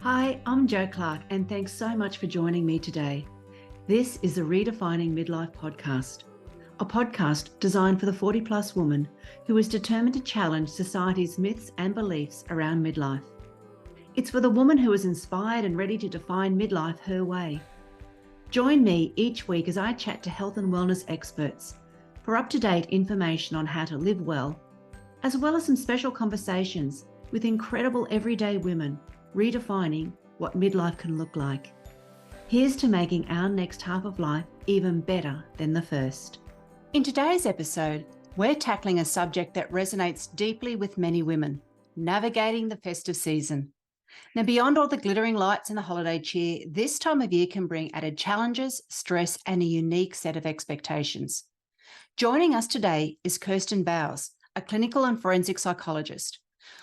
Hi, I'm Jo Clark, and thanks so much for joining me today. This is the Redefining Midlife podcast, a podcast designed for the 40-plus woman who is determined to challenge society's myths and beliefs around midlife. It's for the woman who is inspired and ready to define midlife her way. Join me each week as I chat to health and wellness experts for up-to-date information on how to live well as some special conversations with incredible everyday women redefining what midlife can look like. Here's to making our next half of life even better than the first. In today's episode, we're tackling a subject that resonates deeply with many women, navigating the festive season. Now, beyond all the glittering lights and the holiday cheer, this time of year can bring added challenges, stress, and a unique set of expectations. Joining us today is Kirsten Bouse, a clinical and forensic psychologist.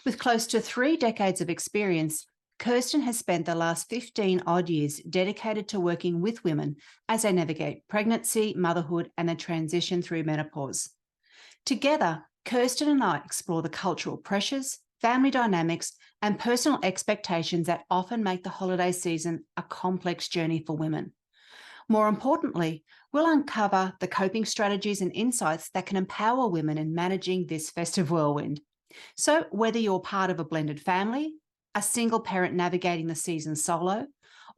With close to 3 decades of experience, Kirstin has spent the last 15 odd years dedicated to working with women as they navigate pregnancy, motherhood, and the transition through menopause. Together, Kirstin and I explore the cultural pressures, family dynamics, and personal expectations that often make the holiday season a complex journey for women. More importantly, we'll uncover the coping strategies and insights that can empower women in managing this festive whirlwind. So whether you're part of a blended family, a single parent navigating the season solo,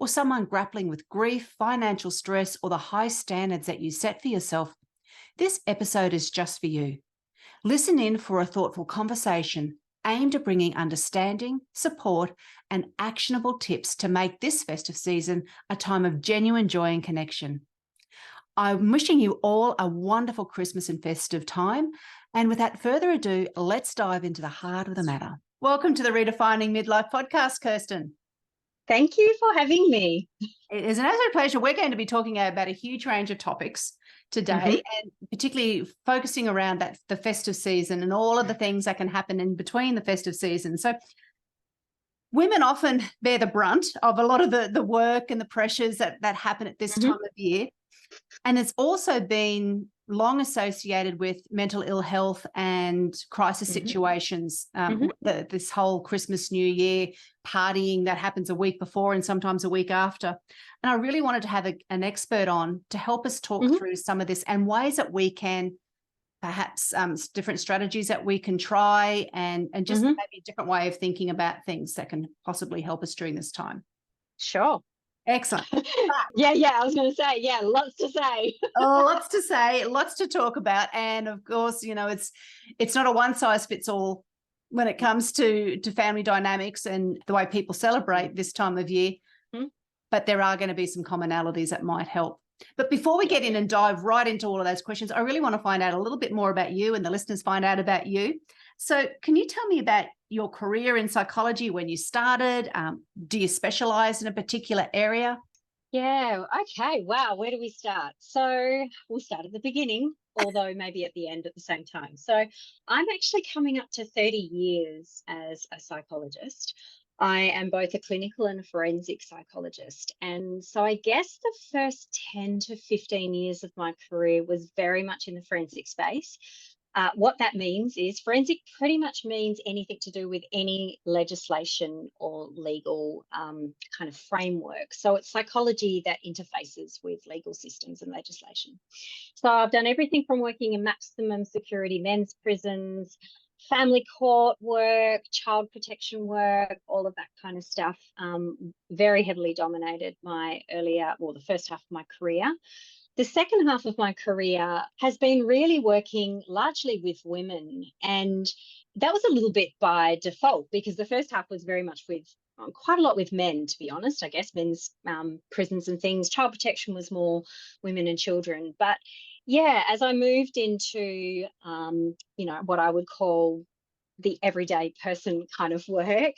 or someone grappling with grief, financial stress, or the high standards that you set for yourself, this episode is just for you. Listen in for a thoughtful conversation aimed at bringing understanding, support, and actionable tips to make this festive season a time of genuine joy and connection. I'm wishing you all a wonderful Christmas and festive time. And without further ado, let's dive into the heart of the matter. Welcome to the Redefining Midlife podcast, Kirstin. Thank you for having me. It is an absolute pleasure. We're going to be talking about a huge range of topics today, and particularly focusing around the festive season and all of the things that can happen in between the festive season. So women often bear the brunt of a lot of the work and the pressures that happen at this time of year. And it's also been long associated with mental ill health and crisis situations. This whole Christmas, New Year partying that happens a week before and sometimes a week after. And I really wanted to have an expert on to help us talk through some of this and ways that we can perhaps different strategies that we can try and just maybe a different way of thinking about things that can possibly help us during this time. Sure. Excellent. Yeah, I was going to say, lots to say. Lots to say, lots to talk about. And of course, it's not a one size fits all when it comes to family dynamics and the way people celebrate this time of year. But there are going to be some commonalities that might help. But before we get in and dive right into all of those questions, I really want to find out a little bit more about you and the listeners find out about you. So can you tell me about your career in psychology, when you started? Do you specialize in a particular area? Yeah, okay. Wow, where do we start? So we'll start at the beginning, although maybe at the end at the same time. So I'm actually coming up to 30 years as a psychologist. I am both a clinical and a forensic psychologist. And so I guess the first 10 to 15 years of my career was very much in the forensic space. What that means is forensic pretty much means anything to do with any legislation or legal kind of framework. So it's psychology that interfaces with legal systems and legislation. So I've done everything from working in maximum security men's prisons, family court work, child protection work, all of that kind of stuff. Very heavily dominated the first half of my career. The second half of my career has been really working largely with women, and that was a little bit by default because the first half was very much with quite a lot with men, to be honest. I guess men's prisons and things. Child protection was more women and children. But yeah, as I moved into what I would call the everyday person kind of work,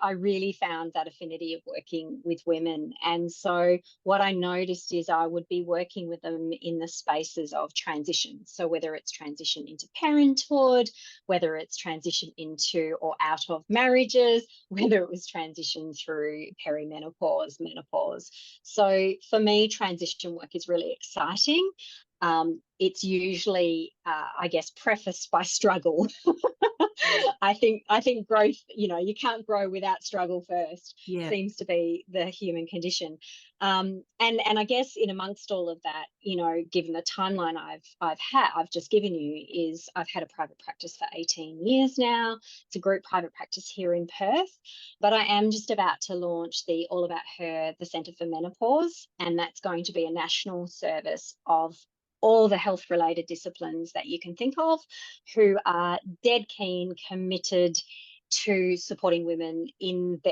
I really found that affinity of working with women. And so what I noticed is I would be working with them in the spaces of transition. So whether it's transition into parenthood, whether it's transition into or out of marriages, whether it was transition through perimenopause, menopause. So for me, transition work is really exciting. It's usually, I guess, prefaced by struggle. I think growth, you can't grow without struggle first. Yeah. Seems to be the human condition. And I guess in amongst all of that, given the timeline I've just given you, is I've had a private practice for 18 years now. It's a group private practice here in Perth, but I am just about to launch the All About Her, the Centre for Menopause, and that's going to be a national service of all the health related disciplines that you can think of, who are dead keen, committed to supporting women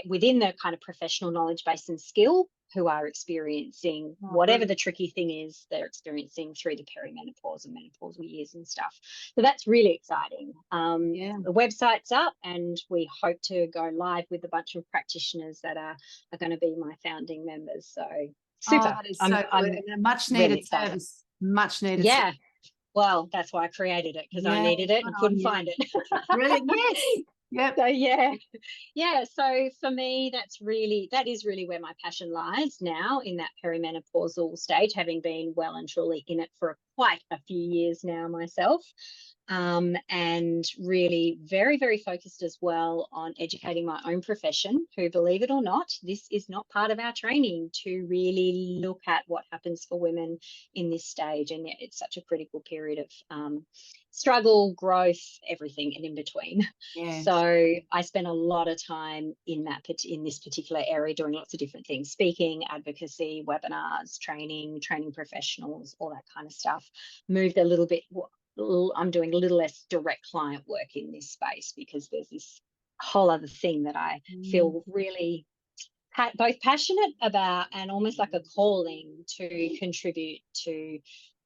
within their kind of professional knowledge base and skill, who are experiencing whatever the tricky thing is they're experiencing through the perimenopause and menopausal years and stuff. So that's really exciting. The website's up, and we hope to go live with a bunch of practitioners that are going to be my founding members. So super. That is so good. And a much needed really service. Much needed. Yeah. Service. Well, that's why I created it, because I needed it and couldn't find it. Brilliant. Yes. Yep. So yeah. So for me, that is really where my passion lies now, in that perimenopausal stage, having been well and truly in it for quite a few years now myself. And really very, very focused as well on educating my own profession, who, believe it or not, this is not part of our training, to really look at what happens for women in this stage. And it's such a critical period of struggle, growth, everything and in between. Yes. So I spent a lot of time in this particular area, doing lots of different things: speaking, advocacy, webinars, training professionals, all that kind of stuff. Moved a little bit. I'm doing a little less direct client work in this space, because there's this whole other thing that I feel really both passionate about and almost like a calling to contribute to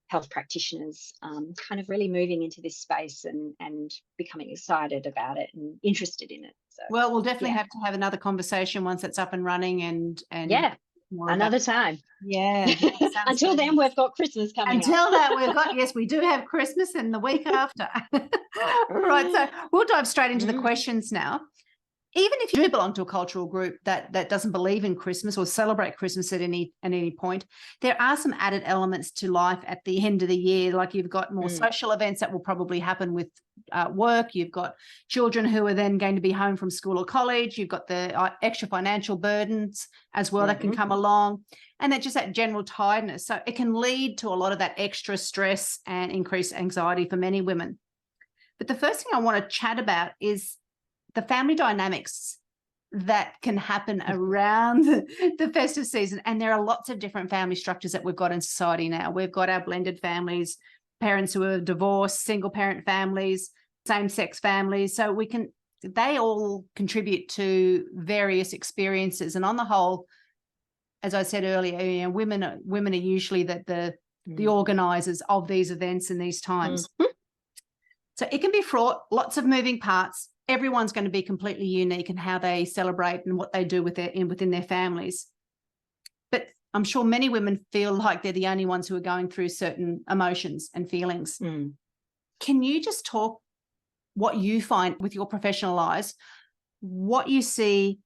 health practitioners, kind of really moving into this space and becoming excited about it and interested in it. So, well, we'll definitely have to have another conversation once it's up and running, and another time. Yeah. Until then, we've got Christmas coming up. Until that, yes, we do have Christmas and the week after. Right, so we'll dive straight into the questions now. Even if you do belong to a cultural group that doesn't believe in Christmas or celebrate Christmas at any point, there are some added elements to life at the end of the year. Like, you've got more social events that will probably happen with work. You've got children who are then going to be home from school or college. You've got the extra financial burdens as well that can come along, and then just that general tiredness. So it can lead to a lot of that extra stress and increased anxiety for many women. But the first thing I want to chat about is the family dynamics that can happen around the festive season. And there are lots of different family structures that we've got in society now. We've got our blended families, parents who are divorced, single parent families, same-sex families. So they all contribute to various experiences. And on the whole, as I said earlier, women are usually the organisers of these events and these times. So it can be fraught, lots of moving parts. Everyone's going to be completely unique in how they celebrate and what they do within their families. But I'm sure many women feel like they're the only ones who are going through certain emotions and feelings. Can you just talk what you find with your professional eyes, what you see,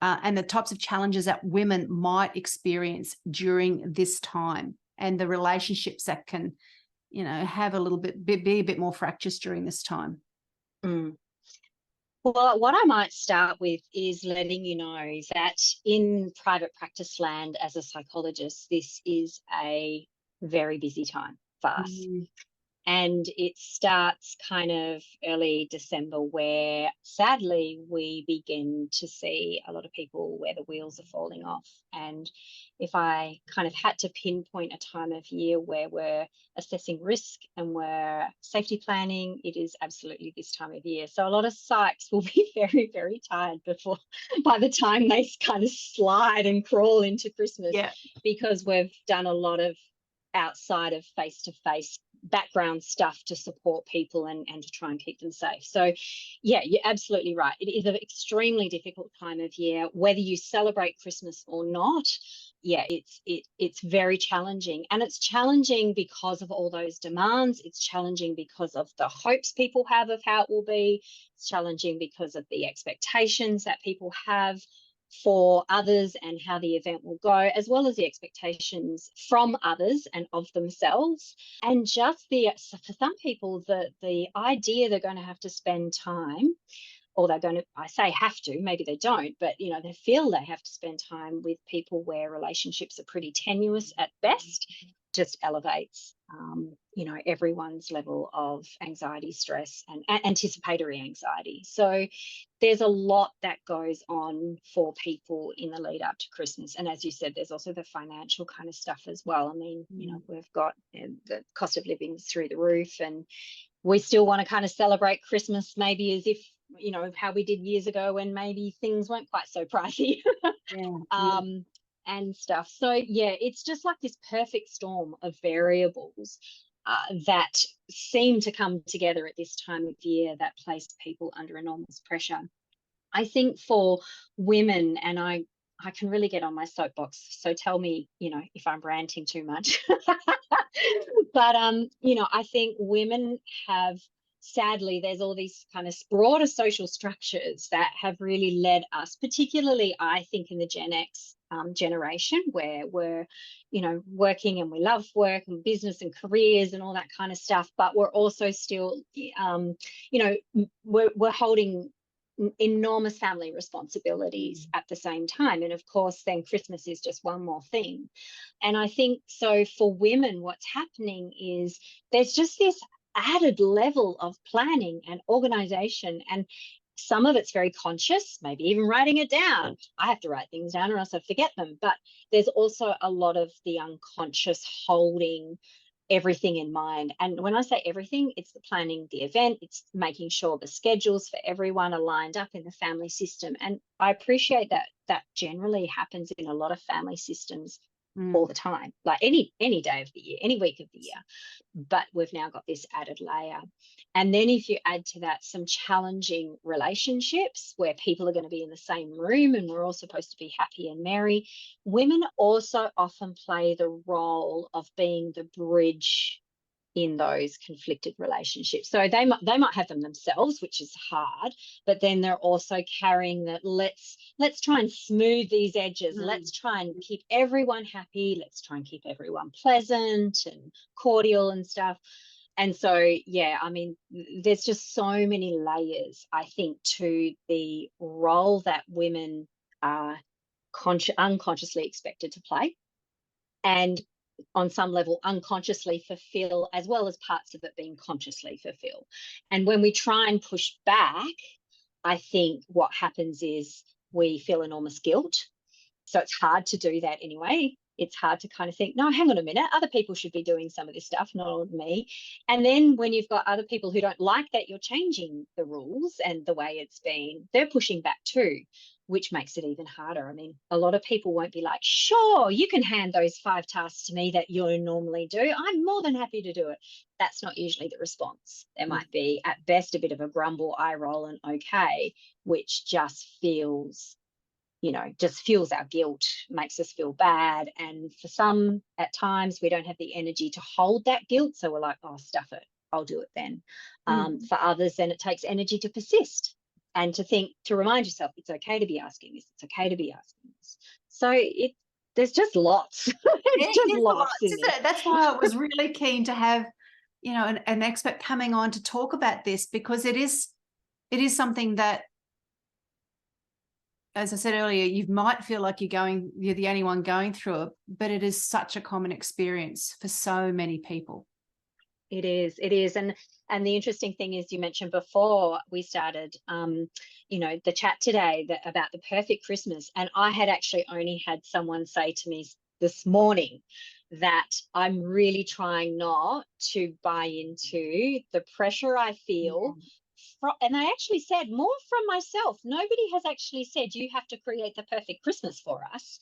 and the types of challenges that women might experience during this time, and the relationships that can, have a little bit, be a bit more fractious during this time? Well, what I might start with is letting you know that in private practice land as a psychologist, this is a very busy time for us. And it starts kind of early December, where sadly we begin to see a lot of people where the wheels are falling off. And if I kind of had to pinpoint a time of year where we're assessing risk and we're safety planning, it is absolutely this time of year. So a lot of psychs will be very, very tired by the time they kind of slide and crawl into Christmas, because we've done a lot of outside of face-to-face background stuff to support people and to try and keep them safe. So you're absolutely right. It is an extremely difficult time of year, whether you celebrate Christmas or not. It's very challenging, and it's challenging because of all those demands. It's challenging because of the hopes people have of how it will be. It's challenging because of the expectations that people have for others and how the event will go, as well as the expectations from others and of themselves. And just for some people, the idea they're going to have to spend time, or they're going to, I say have to, maybe they don't, but they feel they have to spend time with people where relationships are pretty tenuous at best, just elevates everyone's level of anxiety, stress, and anticipatory anxiety. So there's a lot that goes on for people in the lead up to Christmas. And as you said, there's also the financial kind of stuff as well. I mean, we've got the cost of living through the roof, and we still want to kind of celebrate Christmas maybe as if, how we did years ago when maybe things weren't quite so pricey. And stuff. So yeah, it's just like this perfect storm of variables that seem to come together at this time of year that place people under enormous pressure. I think for women, and I can really get on my soapbox, so tell me, if I'm ranting too much. But I think women have, sadly, there's all these kind of broader social structures that have really led us, particularly I think in the Gen X generation, where we're working and we love work and business and careers and all that kind of stuff, but we're also still we're holding enormous family responsibilities at the same time. And of course then Christmas is just one more thing. And I think so for women, what's happening is there's just this added level of planning and organization, and some of it's very conscious, maybe even writing it down. I have to write things down or else I forget them. But there's also a lot of the unconscious holding everything in mind. And when I say everything, it's the planning the event, it's making sure the schedules for everyone are lined up in the family system. And I appreciate that generally happens in a lot of family systems all the time, like any day of the year, any week of the year. But we've now got this added layer. And then if you add to that some challenging relationships where people are going to be in the same room and we're all supposed to be happy and merry, women also often play the role of being the bridge in those conflicted relationships. So they might have them themselves, which is hard, but then they're also carrying that let's try and smooth these edges. Let's try and keep everyone happy. Let's try and keep everyone pleasant and cordial and stuff. And so, yeah, I mean, there's just so many layers, I think, to the role that women are unconsciously expected to play, and on some level unconsciously fulfill, as well as parts of it being consciously fulfill. And when we try and push back, I think what happens is we feel enormous guilt. So it's hard to do that anyway. It's hard to kind of think, no, hang on a minute, other people should be doing some of this stuff, not me. And then when you've got other people who don't like that you're changing the rules and the way it's been, they're pushing back too, which makes it even harder. I mean, a lot of people won't be like, sure, you can hand those 5 tasks to me that you normally do. I'm more than happy to do it. That's not usually the response. There might be at best a bit of a grumble, eye roll, and okay, which just feels, just fuels our guilt, makes us feel bad. And for some, at times, we don't have the energy to hold that guilt. So we're like, oh, stuff it, I'll do it then. For others, then it takes energy to persist and to remind yourself, it's okay to be asking this. It's okay to be asking this. So there's just lots. It's just lots. That's why I was really keen to have, an expert coming on to talk about this, because it is something that, as I said earlier, you might feel like you're the only one going through it, but it is such a common experience for so many people. It is. And the interesting thing is, you mentioned before we started, the chat today about the perfect Christmas. And I had actually only had someone say to me this morning that I'm really trying not to buy into the pressure I feel. And I actually said more from myself. Nobody has actually said you have to create the perfect Christmas for us,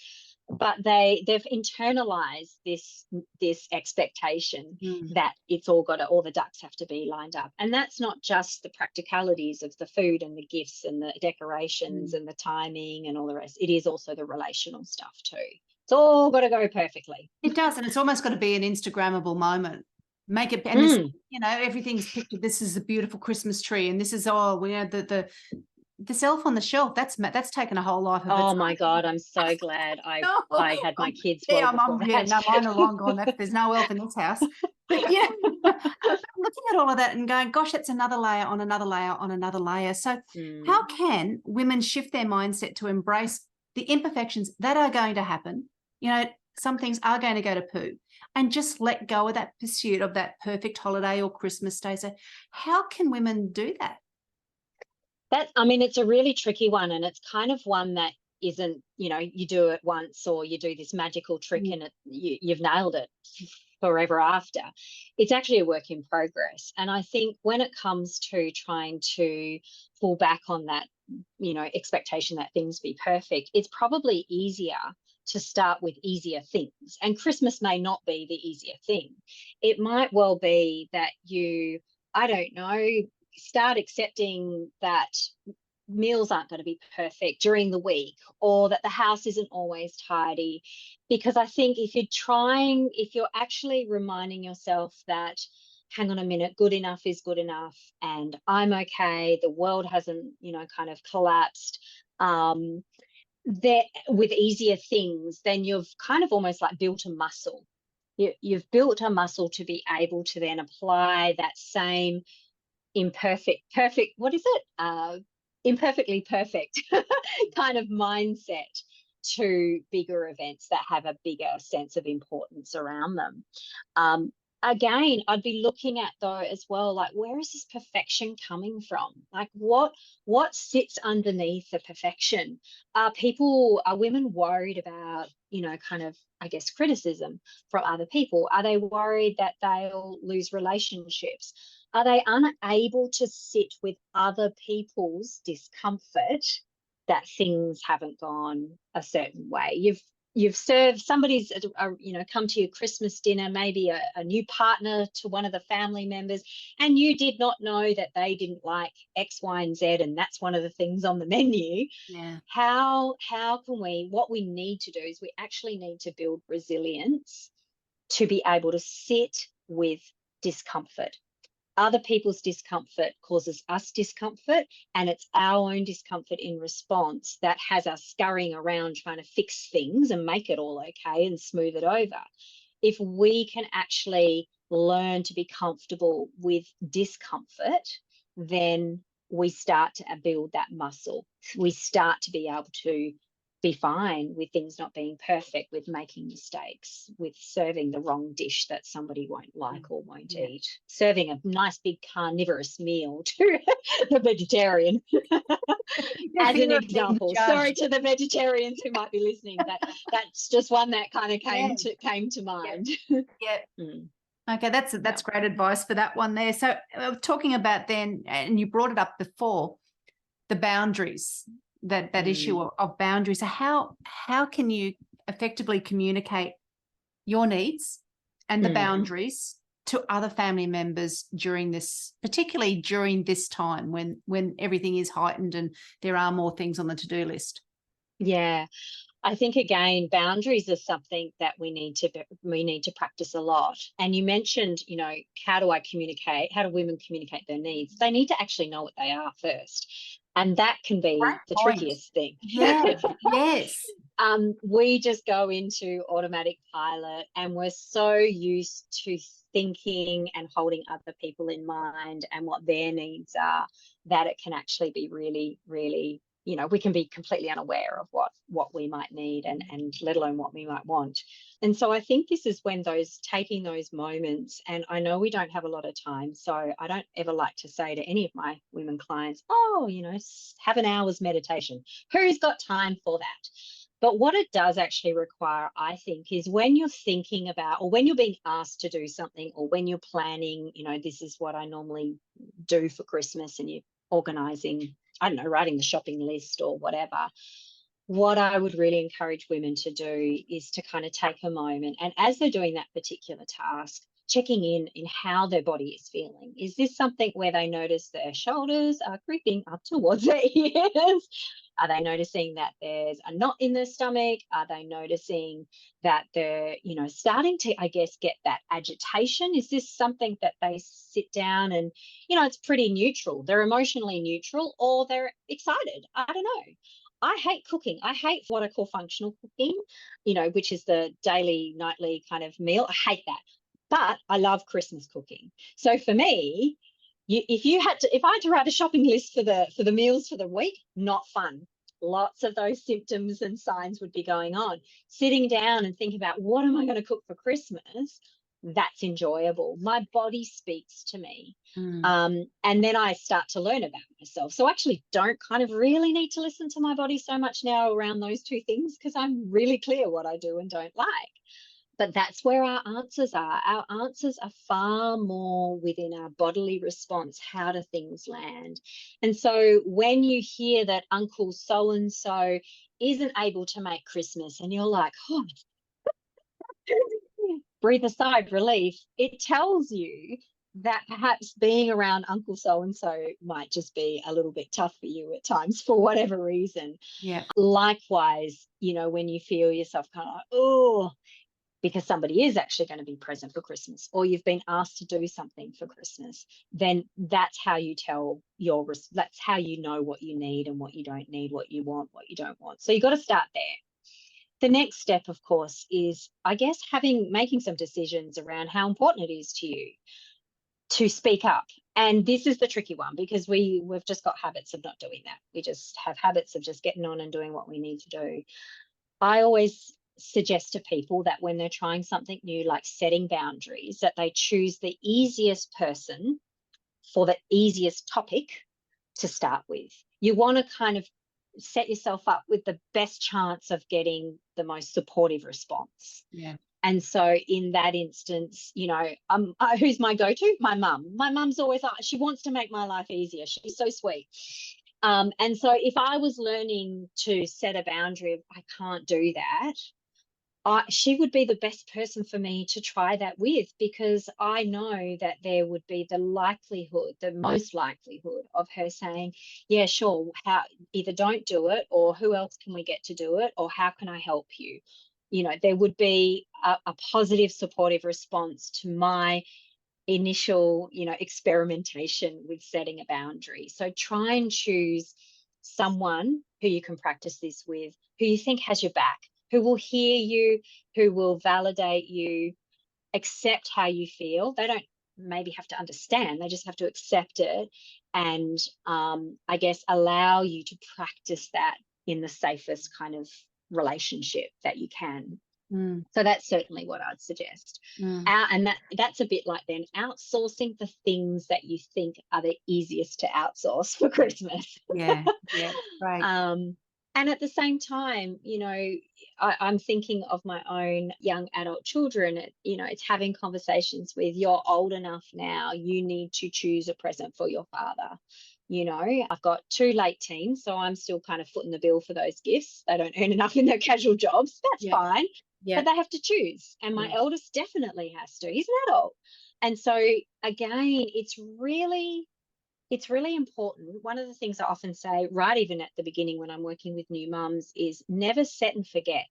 but they've internalized this expectation that it's all the ducks have to be lined up. And that's not just the practicalities of the food and the gifts and the decorations and the timing and all the rest. It is also the relational stuff too. It's all got to go perfectly. It does, and it's almost got to be an Instagrammable moment. Make it, and this, everything's pictured. This is a beautiful Christmas tree, and this is the this elf on the shelf, that's taken a whole life of its Oh own. my God, I'm so glad I had my kids Yeah, well before that. no, mine are long gone. There's no elf in this house. But yeah, I'm looking at all of that and going, gosh, that's another layer on another layer on another layer. So how can women shift their mindset to embrace the imperfections that are going to happen? You know, some things are going to go to poo, and just let go of that pursuit of that perfect holiday or Christmas day. So how can women do that? I mean, it's a really tricky one, and it's kind of one that isn't, you do it once or you do this magical trick and you've nailed it forever after. It's actually a work in progress. And I think when it comes to trying to fall back on that, expectation that things be perfect, it's probably easier to start with easier things. And Christmas may not be the easier thing. It might well be that I don't know, start accepting that meals aren't going to be perfect during the week, or that the house isn't always tidy. Because I think if you're actually reminding yourself that, hang on a minute, good enough is good enough, and I'm okay, the world hasn't, kind of collapsed, that with easier things, then you've kind of almost like built a muscle. You've built a muscle to be able to then apply that same imperfectly perfect kind of mindset to bigger events that have a bigger sense of importance around them. Again, I'd be looking at, though, as well, like, where is this perfection coming from? Like, what sits underneath the perfection? Are women worried about, kind of, I guess, criticism from other people? Are they worried that they'll lose relationships? Are they unable to sit with other people's discomfort that things haven't gone a certain way? You've served somebody's, come to your Christmas dinner, maybe a new partner to one of the family members, and you did not know that they didn't like X, Y, and Z, and that's one of the things on the menu. Yeah. How can what we need to do is we actually need to build resilience to be able to sit with discomfort. Other people's discomfort causes us discomfort, and it's our own discomfort in response that has us scurrying around trying to fix things and make it all okay and smooth it over. If we can actually learn to be comfortable with discomfort, then we start to build that muscle. We start to be able to be fine with things not being perfect, with making mistakes, with serving the wrong dish that somebody won't like or won't eat, serving a nice big carnivorous meal to the vegetarian. As an example. Sorry to the vegetarians who might be listening, that's just one that kind of came to mind. Okay, that's great advice for that one there. So talking about then, and you brought it up before, the boundaries, that issue of boundaries. So how can you effectively communicate your needs and the boundaries to other family members particularly during this time when everything is heightened and there are more things on the to-do list? Yeah. I think, again, boundaries are something that we need to practice a lot. And you mentioned, how do women communicate their needs? They need to actually know what they are first. And that can be the trickiest thing. Yeah. Yes. We just go into automatic pilot, and we're so used to thinking and holding other people in mind and what their needs are, that it can actually be really, really, we can be completely unaware of what we might need and let alone what we might want. And so I think this is when taking those moments, and I know we don't have a lot of time, so I don't ever like to say to any of my women clients, have an hour's meditation. Who's got time for that? But what it does actually require, I think, is when you're thinking about, or when you're being asked to do something, or when you're planning, this is what I normally do for Christmas, and you're organising, I don't know, writing the shopping list or whatever. What I would really encourage women to do is to kind of take a moment, and as they're doing that particular task, checking in how their body is feeling. Is this something where they notice their shoulders are creeping up towards their ears? Are they noticing that there's a knot in their stomach? Are they noticing that they're, starting to, I guess, get that agitation? Is this something that they sit down and, it's pretty neutral? They're emotionally neutral, or they're excited. I don't know. I hate cooking. I hate what I call functional cooking, which is the daily, nightly kind of meal. I hate that. But I love Christmas cooking. So for me, if I had to write a shopping list for the meals for the week, not fun. Lots of those symptoms and signs would be going on. Sitting down and thinking about, what am I going to cook for Christmas? That's enjoyable. My body speaks to me. And then I start to learn about myself. So I actually don't kind of really need to listen to my body so much now around those two things, because I'm really clear what I do and don't like. But that's where our answers are. Our answers are far more within our bodily response. How do things land? And so when you hear that Uncle so-and-so isn't able to make Christmas, and you're like, oh, breathe a sigh of relief, it tells you that perhaps being around Uncle so-and-so might just be a little bit tough for you at times for whatever reason. Yeah. Likewise, when you feel yourself kind of like, oh, because somebody is actually going to be present for Christmas, or you've been asked to do something for Christmas, then that's how you that's how you know what you need and what you don't need, what you want, what you don't want. So you've got to start there. The next step, of course, is, I guess, making some decisions around how important it is to you to speak up. And this is the tricky one, because we've just got habits of not doing that. We just have habits of just getting on and doing what we need to do. I always suggest to people that when they're trying something new, like setting boundaries, that they choose the easiest person for the easiest topic to start with. You want to kind of set yourself up with the best chance of getting the most supportive response. Yeah. And so in that instance, who's my go-to? My mum. My mum's always, she wants to make my life easier. She's so sweet. And so if I was learning to set a boundary of, I can't do that, she would be the best person for me to try that with, because I know that there would be the most likelihood of her saying, yeah, sure, either don't do it, or who else can we get to do it, or how can I help you? There would be a positive, supportive response to my initial, experimentation with setting a boundary. So try and choose someone who you can practice this with, who you think has your back, who will hear you, who will validate you, accept how you feel. They don't maybe have to understand, they just have to accept it, and I guess allow you to practice that in the safest kind of relationship that you can. So that's certainly what I'd suggest. And that's a bit like then outsourcing the things that you think are the easiest to outsource for Christmas. Yeah, right. And at the same time, I'm thinking of my own young adult children. It's having conversations with, you're old enough now, you need to choose a present for your father. I've got 2 late teens, so I'm still kind of footing the bill for those gifts. They don't earn enough in their casual jobs. That's fine. But they have to choose. And my eldest definitely has to. He's an adult. And so, again, it's really important. One of the things I often say, right even at the beginning when I'm working with new mums, is never set and forget,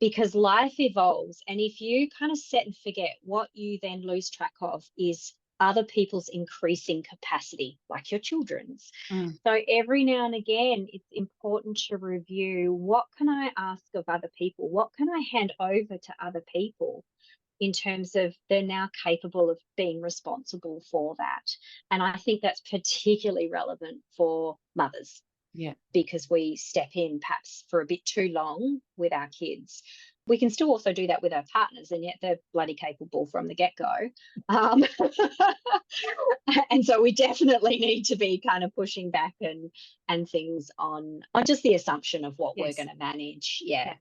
because life evolves. And if you kind of set and forget, what you then lose track of is other people's increasing capacity, like your children's. So every now and again, it's important to review, what can I ask of other people? What can I hand over to other people in terms of they're now capable of being responsible for that? And I think that's particularly relevant for mothers. Yeah. Because we step in perhaps for a bit too long with our kids. We can still also do that with our partners, and yet they're bloody capable from the get-go. And so we definitely need to be kind of pushing back and things on just the assumption of what we're going to manage. Yeah.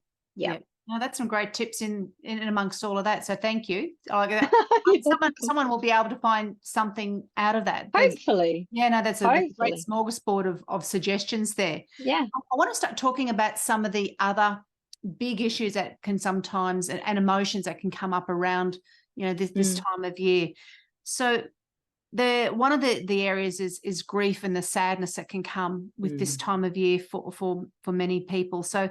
No, that's some great tips in amongst all of that. So thank you. Someone will be able to find something out of that. Hopefully. Yeah, no, that's a great smorgasbord of suggestions there. Yeah. I want to start talking about some of the other big issues that can sometimes, and emotions that can come up around, this time of year. So one of the areas is grief and the sadness that can come with this time of year for many people. So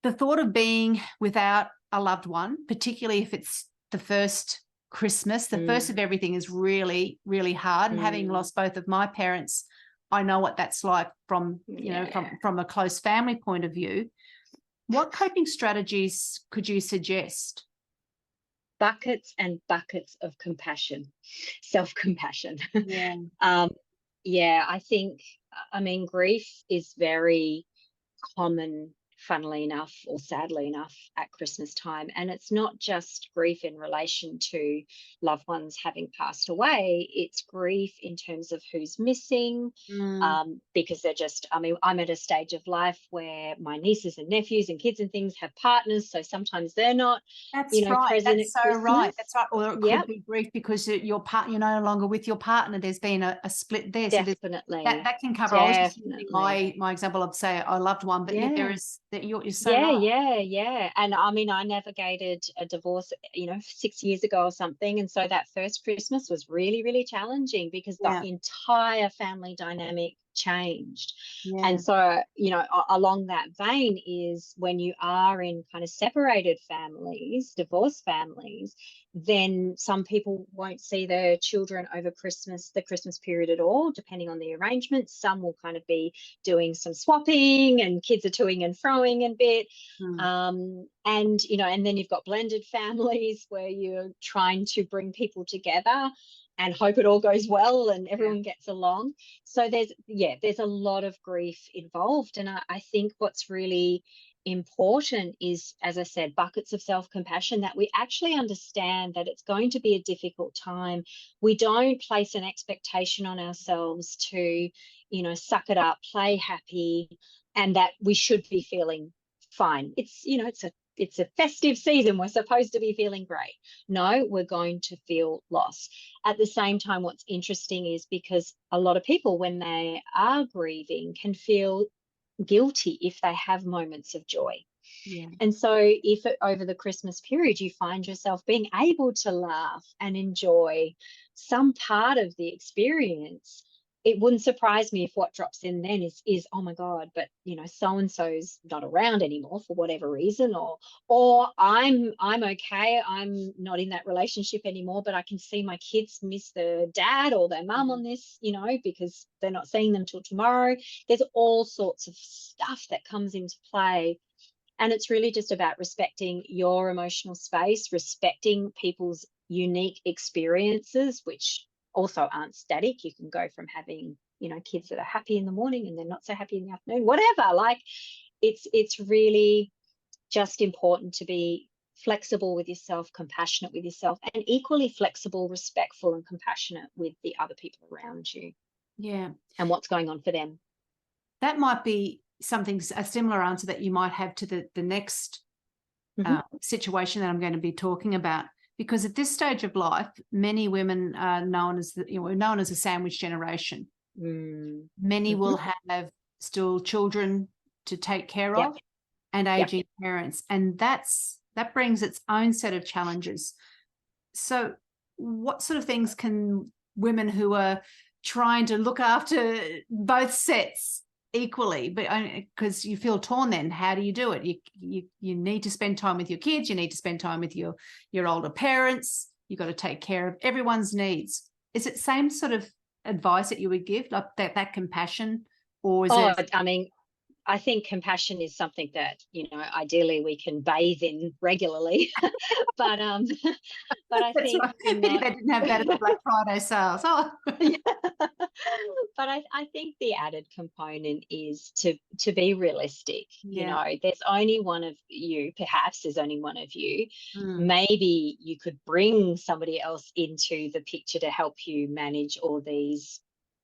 the thought of being without a loved one, particularly if it's the first Christmas, the first of everything, is really, really hard. And having lost both of my parents, I know what that's like from, you know, from a close family point of view. What coping strategies could you suggest? Buckets and buckets of compassion, self-compassion. Yeah. I think, I mean, grief is very common, funnily enough, or sadly enough, at Christmas time. And it's not just grief in relation to loved ones having passed away, it's grief in terms of who's missing, because they're just, I mean, I'm at a stage of life where my nieces and nephews and kids and things have partners, so sometimes they're not, That's right. present That's at so Christmas. right. That's right. Or it could be grief because you're no longer with your partner. There's been a split there. Definitely. So that can cover. Definitely. I was just using my example of, say, I loved one, but there is that you're so right. Yeah. And I mean, I navigated a divorce, 6 years ago or something. And so that first Christmas was really, really challenging because the entire family dynamic changed. And so, along that vein is when you are in kind of separated families, divorced families, then some people won't see their children over the Christmas period at all, depending on the arrangements. Some will kind of be doing some swapping and kids are toing and froing a bit. And then you've got blended families where you're trying to bring people together and hope it all goes well and everyone gets along. So there's a lot of grief involved. And I think what's really important is, as I said, buckets of self-compassion, that we actually understand that it's going to be a difficult time. We don't place an expectation on ourselves to, suck it up, play happy, and that we should be feeling fine. It's a festive season. We're supposed to be feeling great. No, we're going to feel loss. At the same time, what's interesting is because a lot of people, when they are grieving, can feel guilty if they have moments of joy. And so if over the Christmas period you find yourself being able to laugh and enjoy some part of the experience, it wouldn't surprise me if what drops in then is oh my God, but so and so's not around anymore for whatever reason, or I'm okay, I'm not in that relationship anymore, but I can see my kids miss their dad or their mum on this, because they're not seeing them till tomorrow. There's all sorts of stuff that comes into play. And it's really just about respecting your emotional space, respecting people's unique experiences, which also aren't static. You can go from having, kids that are happy in the morning and they're not so happy in the afternoon, whatever. Like it's really just important to be flexible with yourself, compassionate with yourself, and equally flexible, respectful, and compassionate with the other people around you. Yeah. And what's going on for them. That might be a similar answer that you might have to the next situation that I'm going to be talking about. Because at this stage of life, many women are known as a sandwich generation. Many will have still children to take care of and aging parents, and that brings its own set of challenges. So what sort of things can women who are trying to look after both sets equally, but because you feel torn, then how do you do it? You need to spend time with your kids, you need to spend time with your older parents, you've got to take care of everyone's needs. Is it same sort of advice that you would give, like that compassion, or is it? I mean, I think compassion is something that ideally we can bathe in regularly, but I think right. Maybe they didn't have that at the Black Friday sales. But I think the added component is to be realistic. There's only one of you. Perhaps there's only one of you. Maybe you could bring somebody else into the picture to help you manage all these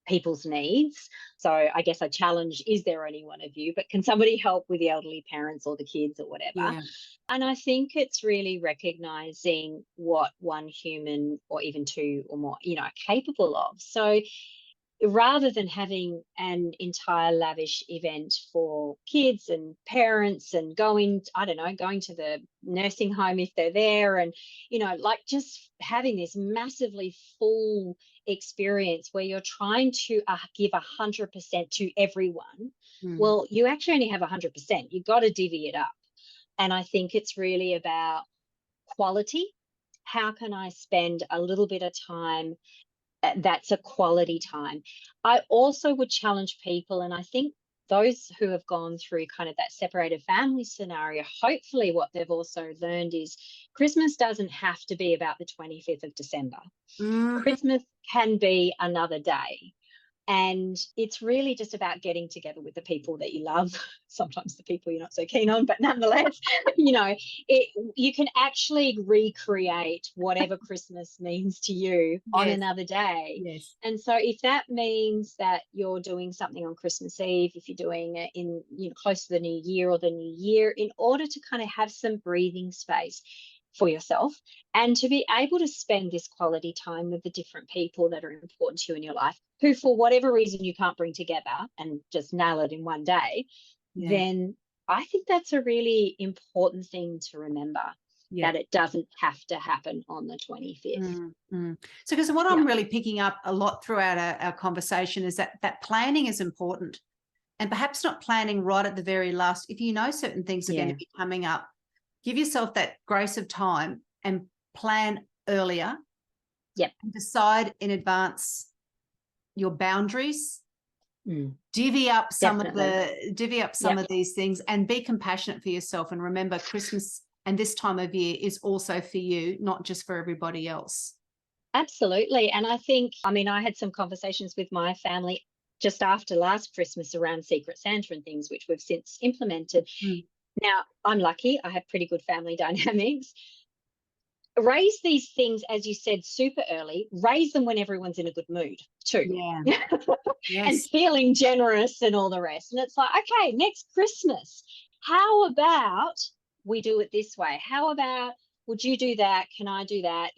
people's needs. So I guess I challenge, is there only one of you? But can somebody help with the elderly parents or the kids or whatever? And I think it's really recognizing what one human or even two or more, are capable of. So rather than having an entire lavish event for kids and parents and going to the nursing home if they're there, and like just having this massively full experience where you're trying to give 100% to everyone, well, you actually only have 100%. You've got to divvy it up. And I think it's really about quality. How can I spend a little bit of time that's a quality time? I also would challenge people, and I think those who have gone through kind of that separated family scenario, hopefully what they've also learned is Christmas doesn't have to be about the 25th of December. Christmas can be another day. And it's really just about getting together with the people that you love, sometimes the people you're not so keen on, but nonetheless, you can actually recreate whatever Christmas means to you on another day. Yes. And so if that means that you're doing something on Christmas Eve, if you're doing it in, close to the new year or the new year, in order to kind of have some breathing space for yourself and to be able to spend this quality time with the different people that are important to you in your life, who for whatever reason you can't bring together and just nail it in one day, then I think that's a really important thing to remember, that it doesn't have to happen on the 25th. So because what I'm really picking up a lot throughout our conversation is that planning is important, and perhaps not planning right at the very last. If you know certain things are going to be coming up, give yourself that grace of time and plan earlier. Yep. And decide in advance your boundaries. Divvy up some of these things, and be compassionate for yourself. And remember, Christmas and this time of year is also for you, not just for everybody else. Absolutely. And I think, I had some conversations with my family just after last Christmas around Secret Santa and things, which we've since implemented. Now, I'm lucky. I have pretty good family dynamics. Raise these things, as you said, super early. Raise them when everyone's in a good mood too. And feeling generous and all the rest. And it's like, okay, next Christmas, how about we do it this way? How about, would you do that? Can I do that?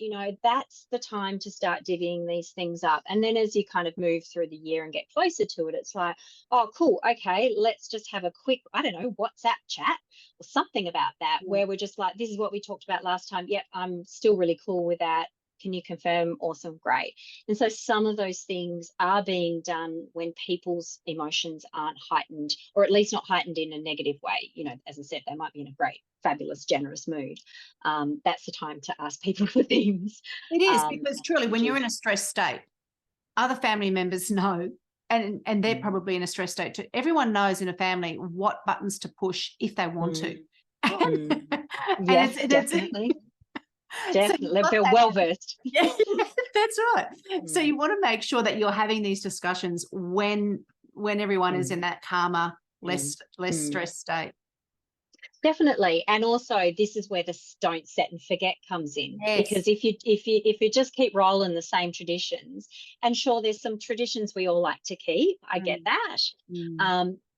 That's the time to start divvying these things up. And then as you kind of move through the year and get closer to it, it's like, oh, cool. Okay, let's just have a quick, WhatsApp chat or something about that, where we're just like, this is what we talked about last time. Yep, I'm still really cool with that. Can you confirm? Awesome, great. And so some of those things are being done when people's emotions aren't heightened, or at least not heightened in a negative way. As I said, they might be in a great, fabulous, generous mood. That's the time to ask people for things. It is, because truly, when you're in a stressed state, other family members know, and they're probably in a stressed state too. Everyone knows in a family what buttons to push if they want to. Yes, definitely. Definitely, So they're well versed. Yeah, that's right. So you want to make sure that you're having these discussions when everyone is in that calmer, less stressed state. Definitely. And also, this is where the don't set and forget comes in. Because if you just keep rolling the same traditions, and sure, there's some traditions we all like to keep, I get that.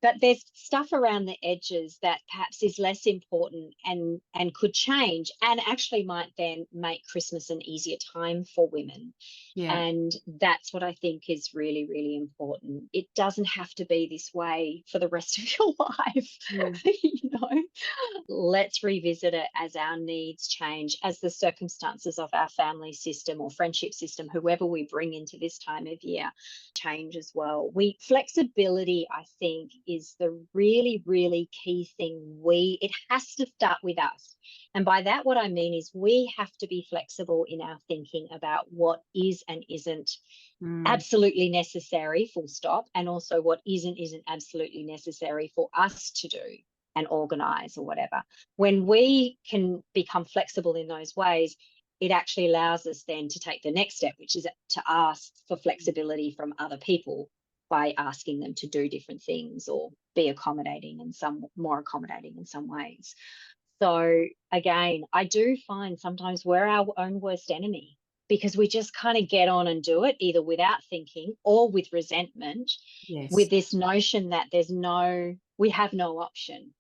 But there's stuff around the edges that perhaps is less important and could change, and actually might then make Christmas an easier time for women. And that's what I think is really, really important. It doesn't have to be this way for the rest of your life. Let's revisit it as our needs change, as the circumstances of our family system or friendship system, whoever we bring into this time of year, change as well. Flexibility, I think, is the really, really key thing. It has to start with us. And by that, what I mean is we have to be flexible in our thinking about what is and isn't absolutely necessary, full stop, and also what isn't absolutely necessary for us to do and organize or whatever. When we can become flexible in those ways, it actually allows us then to take the next step, which is to ask for flexibility from other people by asking them to do different things or be more accommodating in some ways. So again, I do find sometimes we're our own worst enemy, because we just kind of get on and do it, either without thinking or with resentment, with this notion that we have no option.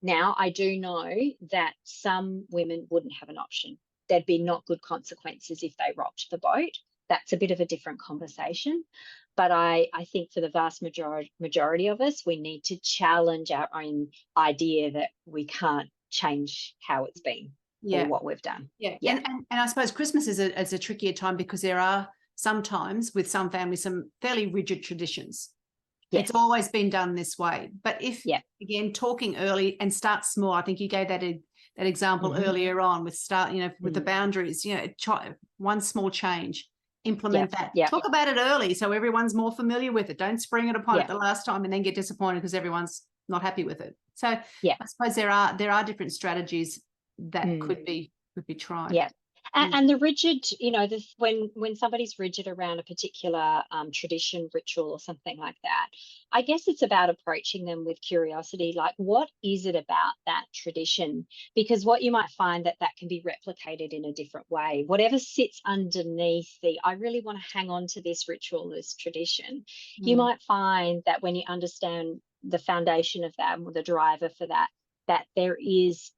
Now, I do know that some women wouldn't have an option. There'd be not good consequences if they rocked the boat. that's a bit of a different conversation. But I think for the vast majority of us, we need to challenge our own idea that we can't change how it's been or what we've done. Yeah. And I suppose Christmas is a trickier time because there are sometimes with some families some fairly rigid traditions. Yes. It's always been done this way. But if, again, talking early and start small, I think you gave that example earlier on with with the boundaries, one small change, implement that. Talk about it early so everyone's more familiar with it. Don't spring it upon it the last time and then get disappointed because everyone's not happy with it. So I suppose there are different strategies that could be tried. Yeah. And the rigid, when somebody's rigid around a particular tradition, ritual, or something like that, I guess it's about approaching them with curiosity, like, what is it about that tradition? Because what you might find that can be replicated in a different way. Whatever sits underneath I really want to hang on to this ritual, this tradition, you might find that when you understand the foundation of that, or the driver for that there is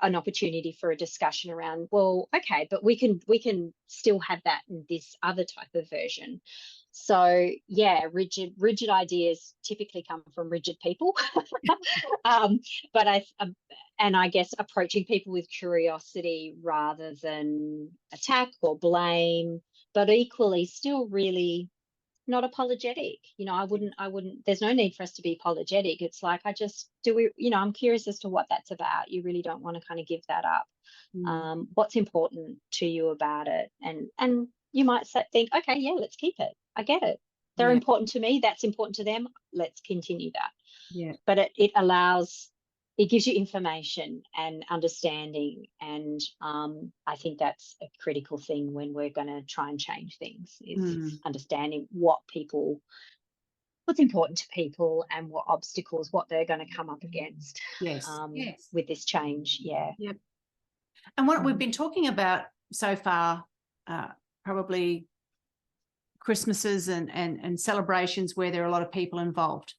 an opportunity for a discussion around, well, okay, but we can still have that in this other type of version. So rigid ideas typically come from rigid people. But I guess approaching people with curiosity rather than attack or blame, but equally still really not apologetic. I wouldn't, there's no need for us to be apologetic. It's like, I'm curious as to what that's about. You really don't want to kind of give that up. What's important to you about it? And you might think, okay, let's keep it. I get it. They're important to me. That's important to them. Let's continue that. Yeah. But it gives you information and understanding. And I think that's a critical thing when we're going to try and change things, is understanding what's important to people and what obstacles, what they're going to come up against with this change. Yep. And what we've been talking about so far, probably Christmases and celebrations where there are a lot of people involved.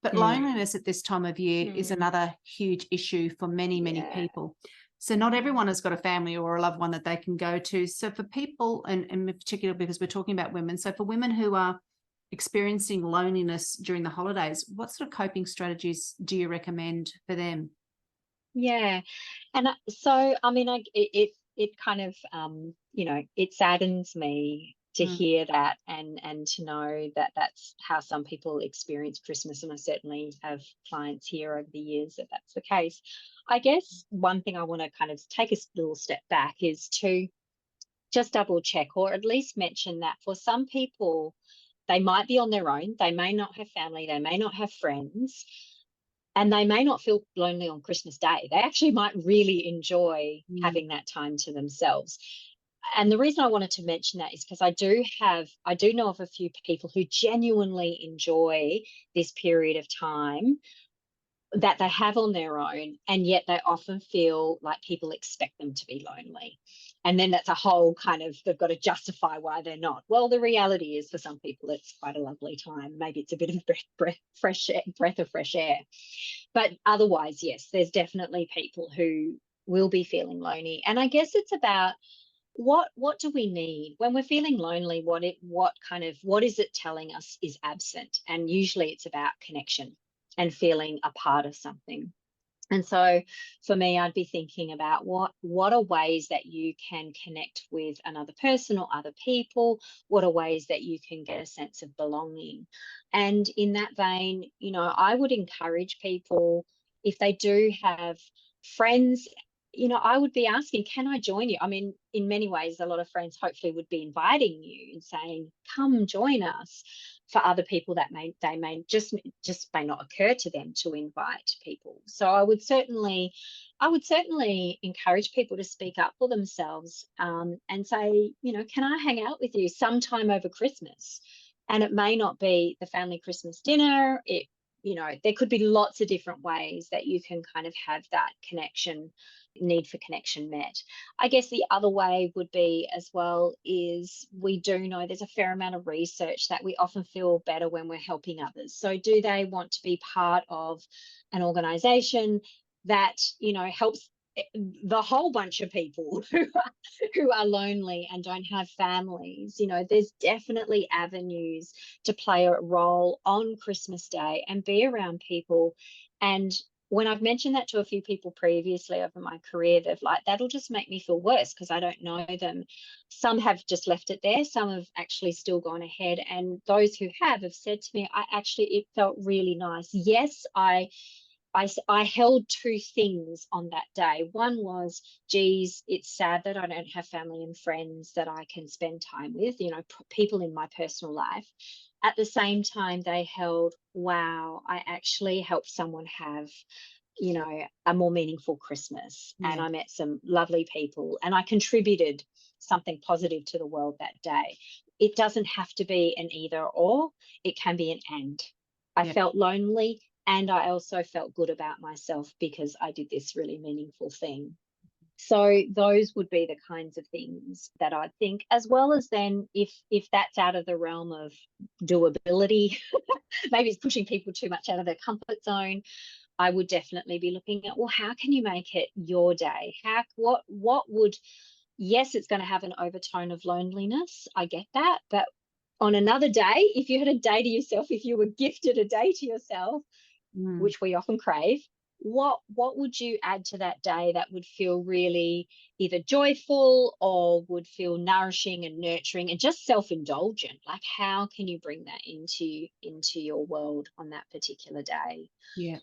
But loneliness at this time of year is another huge issue for many, many people. So not everyone has got a family or a loved one that they can go to. So for people, and in particular because we're talking about women, so for women who are experiencing loneliness during the holidays, what sort of coping strategies do you recommend for them? Yeah. And so, I mean, it kind of, it saddens me to hear that and to know that that's how some people experience Christmas. And I certainly have clients here over the years that that's the case. I guess one thing I want to kind of take a little step back is to just double check, or at least mention that for some people, they might be on their own. They may not have family. They may not have friends. And they may not feel lonely on Christmas Day. They actually might really enjoy having that time to themselves. And the reason I wanted to mention that is because I do know of a few people who genuinely enjoy this period of time that they have on their own, and yet they often feel like people expect them to be lonely. And then that's a whole kind of, they've got to justify why they're not. Well, the reality is for some people, it's quite a lovely time. Maybe it's a bit of breath of fresh air. But otherwise, yes, there's definitely people who will be feeling lonely. And I guess it's about what do we need when we're feeling lonely? What is it telling us is absent? And usually it's about connection and feeling a part of something. And so for me, I'd be thinking about what are ways that you can connect with another person or other people? What are ways that you can get a sense of belonging? And in that vein, I would encourage people, if they do have friends, I would be asking, can I join you? I mean, in many ways, a lot of friends hopefully would be inviting you and saying, come join us. For other people, that may just may not occur to them to invite people. So I would certainly encourage people to speak up for themselves and say, can I hang out with you sometime over Christmas? And it may not be the family Christmas dinner. There could be lots of different ways that you can kind of have that need for connection met. I guess the other way would be as well is, we do know there's a fair amount of research that we often feel better when we're helping others. So do they want to be part of an organization that, helps the whole bunch of people who are lonely and don't have families, you know, there's definitely avenues to play a role on Christmas Day and be around people. And when I've mentioned that to a few people previously over my career, they've like, that'll just make me feel worse because I don't know them. Some have just left it there. Some have actually still gone ahead. And those who have said to me, it felt really nice. Yes, I held two things on that day. One was, geez, it's sad that I don't have family and friends that I can spend time with, you know, people in my personal life. At the same time, they held, wow, I actually helped someone have, you know, a more meaningful Christmas. Yeah. And I met some lovely people and I contributed something positive to the world that day. It doesn't have to be an either or, it can be an and. I felt lonely and I also felt good about myself because I did this really meaningful thing. So those would be the kinds of things that I think, as well as then if that's out of the realm of doability, maybe it's pushing people too much out of their comfort zone, I would definitely be looking at, well, how can you make it your day? What would, yes, it's going to have an overtone of loneliness. I get that. But on another day, if you had a day to yourself, if you were gifted a day to yourself, which we often crave, what would you add to that day that would feel really either joyful or would feel nourishing and nurturing and just self-indulgent? Like, how can you bring that into your world on that particular day? Yeah.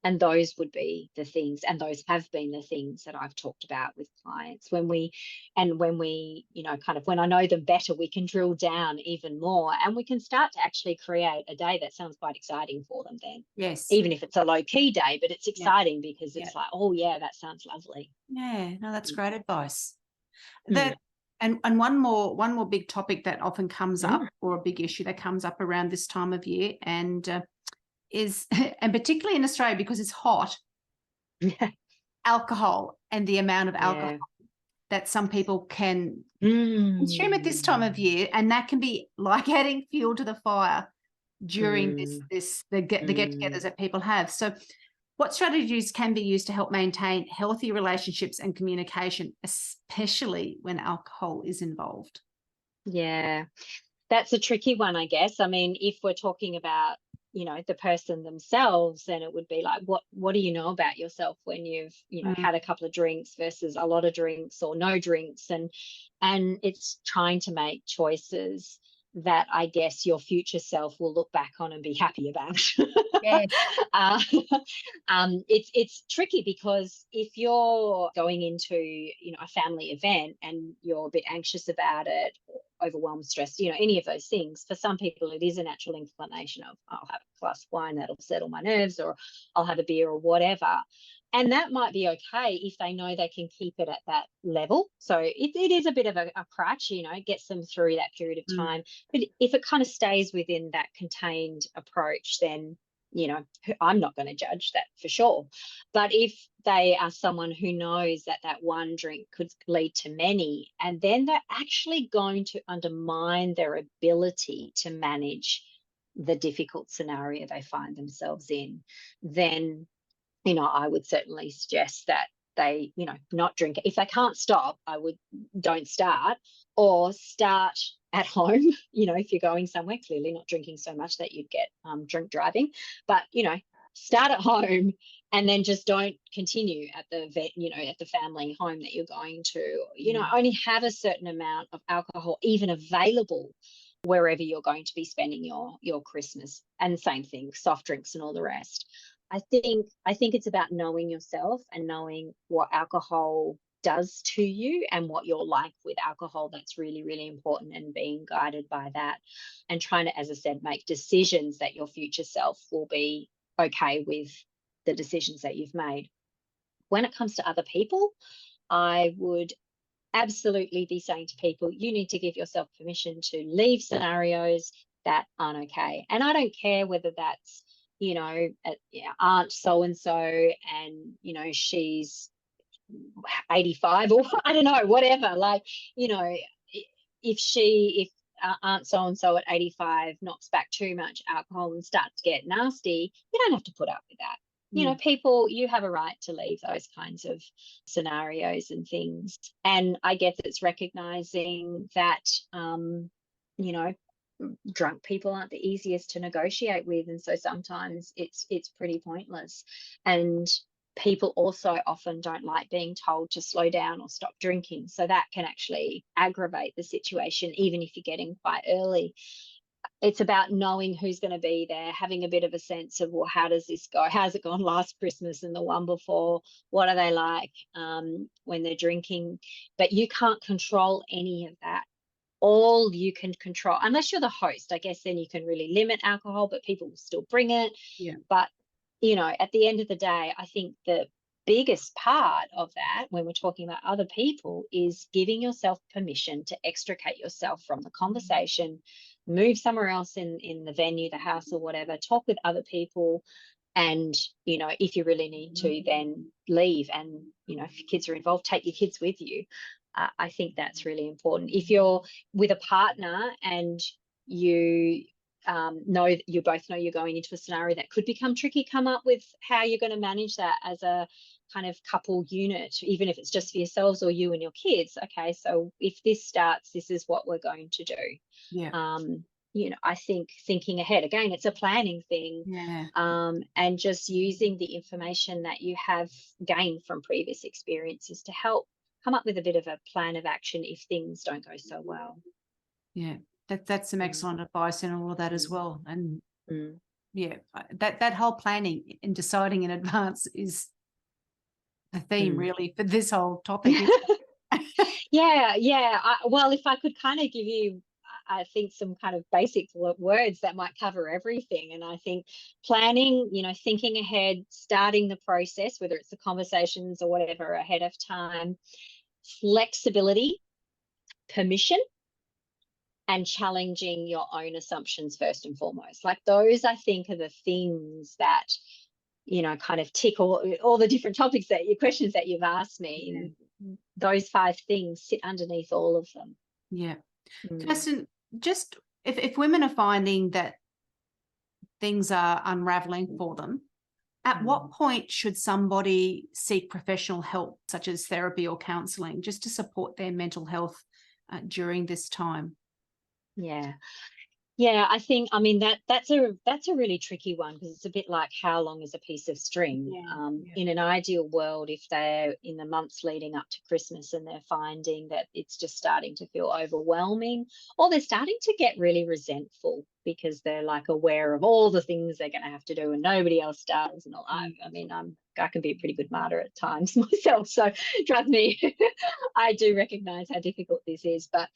And those would be the things, and those have been the things that I've talked about with clients. When we, you know, kind of when I know them better, we can drill down even more and we can start to actually create a day that sounds quite exciting for them then. Yes. Even if it's a low key day, but it's exciting because it's like, oh yeah, that sounds lovely. Yeah, no, that's great advice. That and one more big topic that often comes up, or a big issue that comes up around this time of year, and is and particularly in Australia because it's hot, alcohol and the amount of alcohol that some people can consume at this time of year, and that can be like adding fuel to the fire during the get-togethers that people have. So what strategies can be used to help maintain healthy relationships and communication, especially when alcohol is involved? Yeah, that's a tricky one, I guess. I mean, if we're talking about, you know, the person themselves, then it would be like, what do you know about yourself when you've, you know, had a couple of drinks versus a lot of drinks or no drinks, and it's trying to make choices that I guess your future self will look back on and be happy about. Yes. It's tricky because if you're going into, you know, a family event and you're a bit anxious about it, overwhelmed, stressed, you know, any of those things, for some people it is a natural inclination of, I'll have a glass of wine, that'll settle my nerves, or I'll have a beer or whatever. And that might be okay if they know they can keep it at that level. So it is a bit of a crutch, you know, it gets them through that period of time. But if it kind of stays within that contained approach, then, you know, I'm not going to judge that for sure. But if they are someone who knows that that one drink could lead to many, and then they're actually going to undermine their ability to manage the difficult scenario they find themselves in, then, you know, I would certainly suggest that they, you know, not drink. If they can't stop, I would don't start, or start at home. You know, if you're going somewhere, clearly not drinking so much that you'd get drink driving, but, you know, start at home and then just don't continue at the vet, you know, at the family home that you're going to. You know, only have a certain amount of alcohol even available wherever you're going to be spending your Christmas. And same thing, soft drinks and all the rest. I think it's about knowing yourself and knowing what alcohol does to you and what you're like with alcohol. That's really, really important, and being guided by that and trying to, as I said, make decisions that your future self will be okay with the decisions that you've made. When it comes to other people, I would absolutely be saying to people, you need to give yourself permission to leave scenarios that aren't okay. And I don't care whether that's, you know, Aunt so-and-so and, you know, she's 85 or I don't know, whatever. Like, you know, if Aunt so-and-so at 85 knocks back too much alcohol and starts to get nasty, you don't have to put up with that. you know, people, you have a right to leave those kinds of scenarios and things. And I guess it's recognizing that, you know, drunk people aren't the easiest to negotiate with, and so sometimes it's pretty pointless. And people also often don't like being told to slow down or stop drinking, so that can actually aggravate the situation even if you're getting quite early. It's about knowing who's going to be there, having a bit of a sense of, well, how does this go? How's it gone last Christmas and the one before? What are they like when they're drinking? But you can't control any of that. All you can control, unless you're the host, I guess then you can really limit alcohol, but people will still bring it. Yeah. But, you know, at the end of the day, I think the biggest part of that when we're talking about other people is giving yourself permission to extricate yourself from the conversation, move somewhere else in the venue, the house or whatever, talk with other people. And, you know, if you really need to, then leave. And, you know, if your kids are involved, take your kids with you. I think that's really important. If you're with a partner and you know that you both know you're going into a scenario that could become tricky, come up with how you're going to manage that as a kind of couple unit, even if it's just for yourselves or you and your kids. Okay, so if this starts, this is what we're going to do. Yeah. You know, I think thinking ahead, again, it's a planning thing. Yeah. And just using the information that you have gained from previous experiences to help come up with a bit of a plan of action if things don't go so well. Yeah. That's some excellent advice in all of that as well. And yeah, that whole planning and deciding in advance is the theme really for this whole topic. Yeah. Well, if I could kind of give you, I think, some kind of basic words that might cover everything. And I think planning, you know, thinking ahead, starting the process, whether it's the conversations or whatever ahead of time, flexibility, permission, and challenging your own assumptions first and foremost. Like those, I think, are the things that, you know, kind of tick all the different topics that your questions that you've asked me. Those 5 things sit underneath all of them. Yeah. Kirsten, just if women are finding that things are unraveling for them, at what point should somebody seek professional help, such as therapy or counselling, just to support their mental health during this time? Yeah, I think, I mean, that's a really tricky one, because it's a bit like, how long is a piece of string? In an ideal world, if they're in the months leading up to Christmas and they're finding that it's just starting to feel overwhelming, or they're starting to get really resentful because they're like aware of all the things they're going to have to do and nobody else does. And all, I mean, I can be a pretty good martyr at times myself, so trust me, I do recognize how difficult this is. But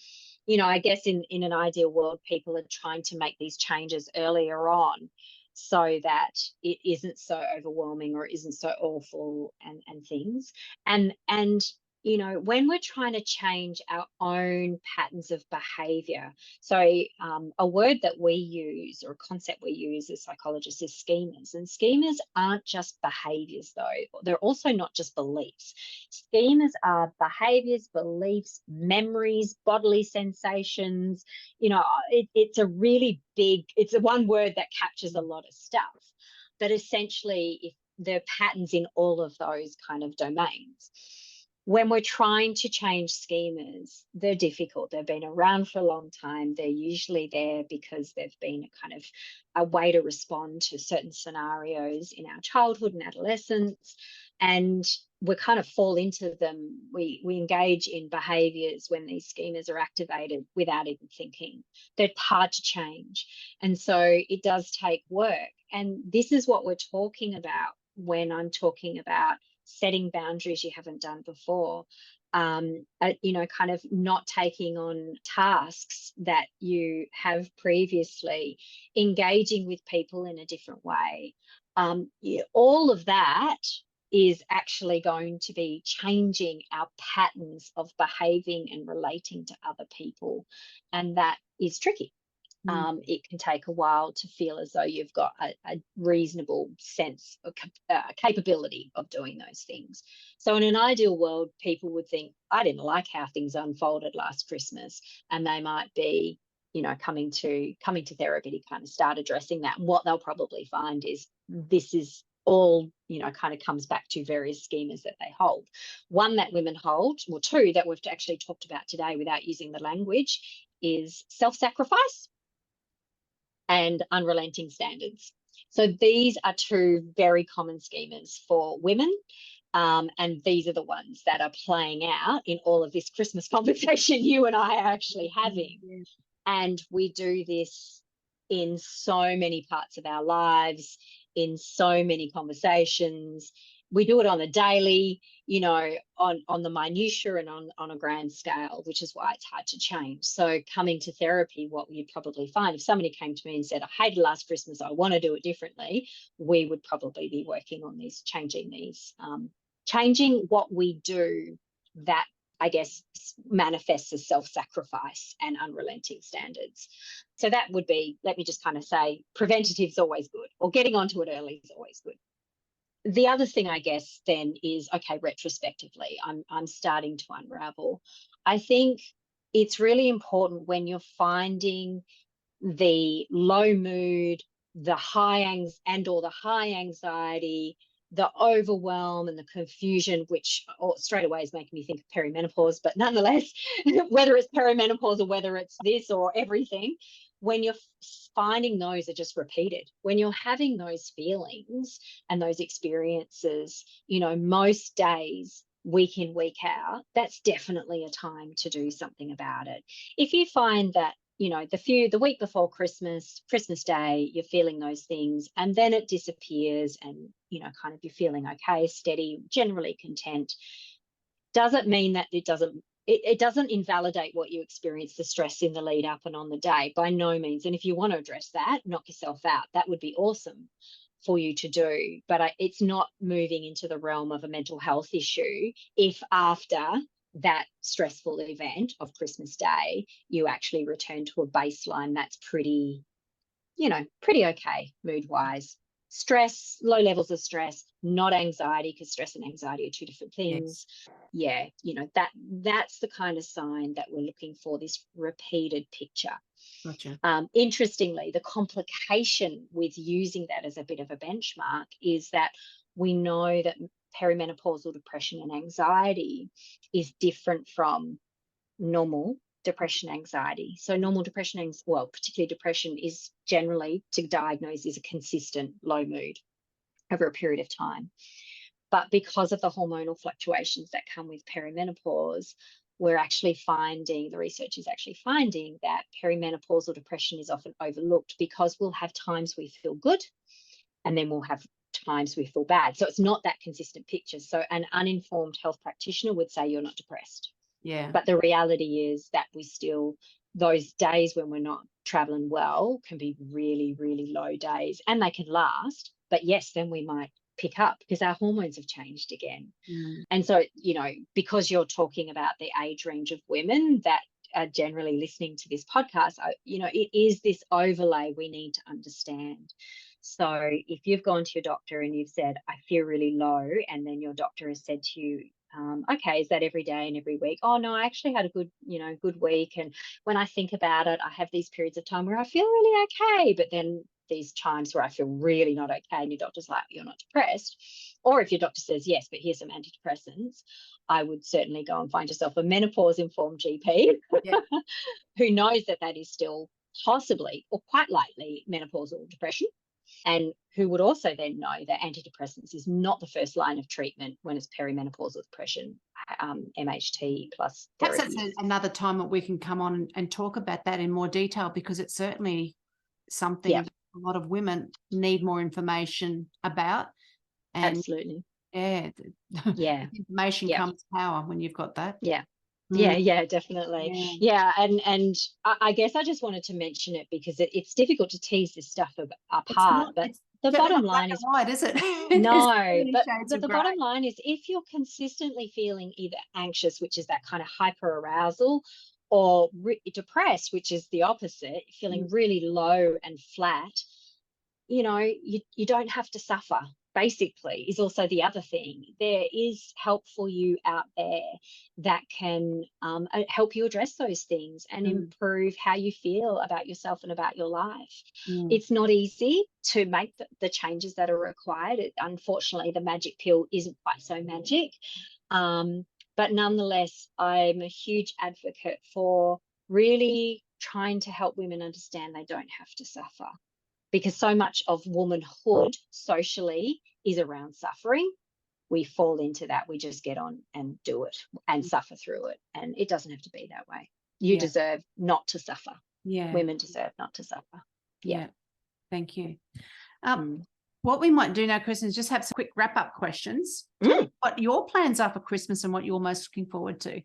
you know, I guess in an ideal world, people are trying to make these changes earlier on so that it isn't so overwhelming or isn't so awful and things. And you know, when we're trying to change our own patterns of behavior, so a word that we use, or a concept we use as psychologists, is schemas. And schemas aren't just behaviors, though. They're also not just beliefs. Schemas are behaviors, beliefs, memories, bodily sensations. You know, it's a really big, it's a one word that captures a lot of stuff. But essentially, if there are patterns in all of those kind of domains. When we're trying to change schemas, they're difficult. They've been around for a long time. They're usually there because they've been a kind of a way to respond to certain scenarios in our childhood and adolescence. And we kind of fall into them. We engage in behaviours when these schemas are activated without even thinking. They're hard to change. And so it does take work. And this is what we're talking about when I'm talking about setting boundaries you haven't done before. You know, kind of not taking on tasks that you have previously, engaging with people in a different way. All of that is actually going to be changing our patterns of behaving and relating to other people. And that is tricky. It can take a while to feel as though you've got a reasonable sense of capability of doing those things. So in an ideal world, people would think, I didn't like how things unfolded last Christmas, and they might be, you know, coming to therapy to kind of start addressing that. And what they'll probably find is this is all, kind of comes back to various schemas that they hold. One that women hold, or two that we've actually talked about today without using the language, is self-sacrifice and unrelenting standards. So these are two very common schemas for women. And these are the ones that are playing out in all of this Christmas conversation you and I are actually having. Yeah. And we do this in so many parts of our lives, in so many conversations. We do it on a daily, on the minutiae and on a grand scale, which is why it's hard to change. So coming to therapy, what you'd probably find, if somebody came to me and said, I hated last Christmas, I want to do it differently, we would probably be working on these, changing what we do that, I guess, manifests as self-sacrifice and unrelenting standards. So that would be, let me just kind of say, preventative is always good, or getting onto it early is always good. The other thing, I guess, then is, okay, retrospectively, I'm starting to unravel. I think it's really important when you're finding the low mood, the high anxiety, the overwhelm and the confusion, which straight away is making me think of perimenopause, but nonetheless, whether it's perimenopause or whether it's this or everything, when you're finding those are just repeated, when you're having those feelings and those experiences, most days, week in, week out, that's definitely a time to do something about it. If you find that, the week before Christmas Day, you're feeling those things and then it disappears and, kind of you're feeling okay, steady, generally content, doesn't mean that it doesn't invalidate what you experience, the stress in the lead up and on the day, by no means. And if you want to address that, knock yourself out, that would be awesome for you to do. But it's not moving into the realm of a mental health issue if after that stressful event of Christmas Day, you actually return to a baseline that's pretty okay mood-wise. Stress, low levels of stress, not anxiety, because stress and anxiety are two different things. Yes. Yeah, that's the kind of sign that we're looking for, this repeated picture. Gotcha. Interestingly, the complication with using that as a bit of a benchmark is that we know that perimenopausal depression and anxiety is different from normal depression, anxiety. So normal depression, particularly depression, is generally to diagnose is a consistent low mood over a period of time. But because of the hormonal fluctuations that come with perimenopause, the research is actually finding that perimenopausal depression is often overlooked because we'll have times we feel good and then we'll have times we feel bad. So it's not that consistent picture. So an uninformed health practitioner would say you're not depressed. Yeah. But the reality is that those days when we're not traveling well can be really, really low days, and they can last. But yes, then we might pick up because our hormones have changed again. Mm. And so, because you're talking about the age range of women that are generally listening to this podcast, it is this overlay we need to understand. So if you've gone to your doctor and you've said, I feel really low, and then your doctor has said to you, okay, is that every day and every week? Oh no, I actually had a good week. And when I think about it, I have these periods of time where I feel really okay, but then these times where I feel really not okay, and your doctor's like, you're not depressed. Or if your doctor says, yes, but here's some antidepressants, I would certainly go and find yourself a menopause-informed GP who knows that is still possibly or quite likely menopausal depression, and who would also then know that antidepressants is not the first line of treatment when it's perimenopausal depression, MHT plus therapies. Perhaps that's another time that we can come on and talk about that in more detail, because it's certainly something that a lot of women need more information about. And absolutely. Yeah. Information comes power when you've got that. Yeah. Yeah, definitely. Yeah. And I guess I just wanted to mention it because it's difficult to tease this stuff apart. But the bottom line is, white, is it? No, but the bottom line is, if you're consistently feeling either anxious, which is that kind of hyper arousal, or depressed, which is the opposite, feeling really low and flat, you don't have to suffer. basically is also the other thing. There is help for you out there that can help you address those things and improve how you feel about yourself and about your life. It's not easy to make the changes that are required. Unfortunately, the magic pill isn't quite so magic. But nonetheless, I'm a huge advocate for really trying to help women understand they don't have to suffer, because so much of womanhood socially is around suffering. We fall into that. We just get on and do it and suffer through it. And it doesn't have to be that way. You deserve not to suffer. Yeah. Women deserve not to suffer. Yeah. Thank you. What we might do now, Kirsten, is just have some quick wrap-up questions. What your plans are for Christmas and what you're most looking forward to.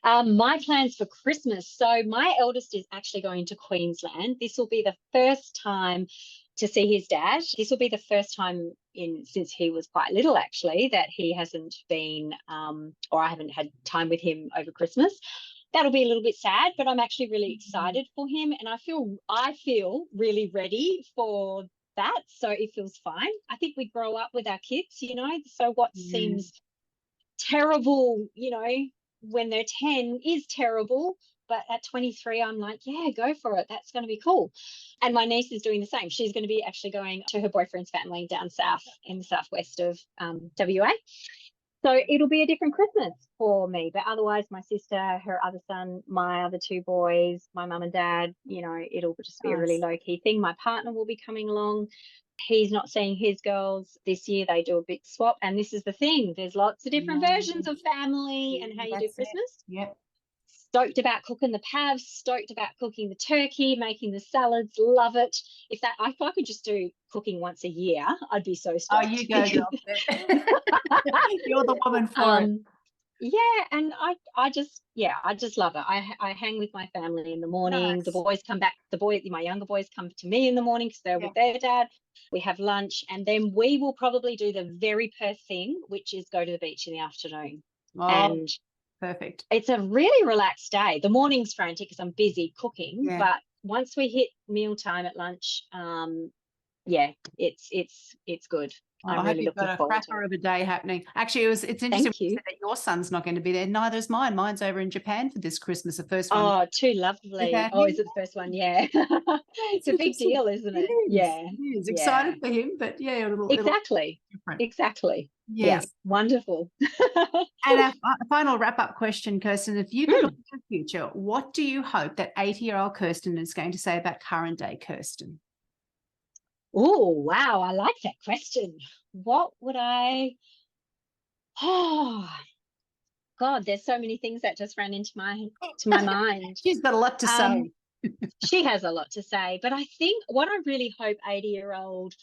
My plans for Christmas. So my eldest is actually going to Queensland. This will be the first time to see his dad. This will be the first time since he was quite little, actually, that he hasn't been, or I haven't had time with him over Christmas. That'll be a little bit sad, but I'm actually really excited for him, and I feel really ready for that. So it feels fine. I think we grow up with our kids, so what seems terrible, when they're 10 is terrible, but at 23 I'm like, yeah, go for it, that's going to be cool. And my niece is doing the same. She's going to be actually going to her boyfriend's family down south in the southwest of WA. So it'll be a different Christmas for me, but otherwise my sister, her other son, my other two boys, my mum and dad, it'll just be a really low-key thing. My partner will be coming along. He's not seeing his girls this year. They do a big swap. And this is the thing. There's lots of different versions of family and how you do Christmas. Yep. Stoked about cooking the pavs, stoked about cooking the turkey, making the salads, love it. If I could just do cooking once a year, I'd be so stoked. Oh, you go, girl. You're the woman for it. Yeah, and I just love it. I hang with my family in the morning. Nice. The boys come back. My younger boys come to me in the morning because they're with their dad. We have lunch, and then we will probably do the very Perth thing, which is go to the beach in the afternoon. Oh, and perfect. It's a really relaxed day. The morning's frantic because I'm busy cooking, but once we hit mealtime at lunch, it's good. I'm really looking forward to it. You've got a cracker of a day happening. Actually, it's interesting that your son's not going to be there. Neither is mine. Mine's over in Japan for this Christmas, the first one. Oh, too lovely. Oh, is it the first one? Yeah. It's a big deal, isn't it? Yeah. It is. Excited for him, but a little exactly. Different. Exactly. Yes. Yeah. Wonderful. And our final wrap-up question, Kirsten, if you could look to the future, what do you hope that 80-year-old Kirsten is going to say about current day Kirsten? Oh, wow. I like that question. What would I... Oh, God, there's so many things that just ran into my mind. She's got a lot to say. She has a lot to say. But I think what I really hope 80-year-old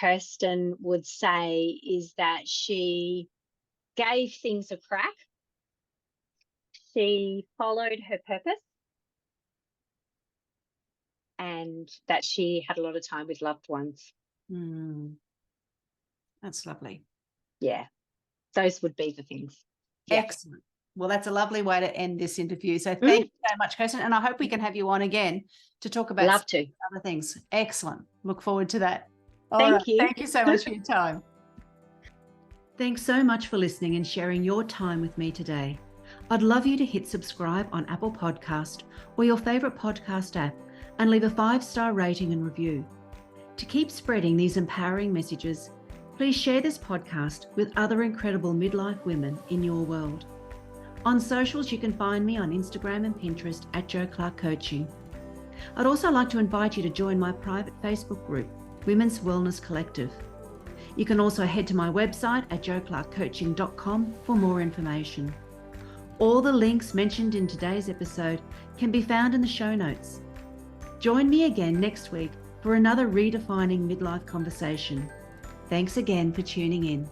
Kirsten would say is that she gave things a crack. She followed her purpose. And that she had a lot of time with loved ones. That's lovely. Yeah, those would be the things. Yeah. Excellent. Well, that's a lovely way to end this interview. So thank you so much, Kirsten. And I hope we can have you on again to talk about other things. Excellent. Look forward to that. Thank you. Thank you so much for your time. Thanks so much for listening and sharing your time with me today. I'd love you to hit subscribe on Apple Podcast or your favorite podcast app and leave a 5-star rating and review. To keep spreading these empowering messages, please share this podcast with other incredible midlife women in your world. On socials, you can find me on Instagram and Pinterest at Jo Clark Coaching. I'd also like to invite you to join my private Facebook group, Women's Wellness Collective. You can also head to my website at joclarkcoaching.com for more information. All the links mentioned in today's episode can be found in the show notes. Join me again next week for another redefining midlife conversation. Thanks again for tuning in.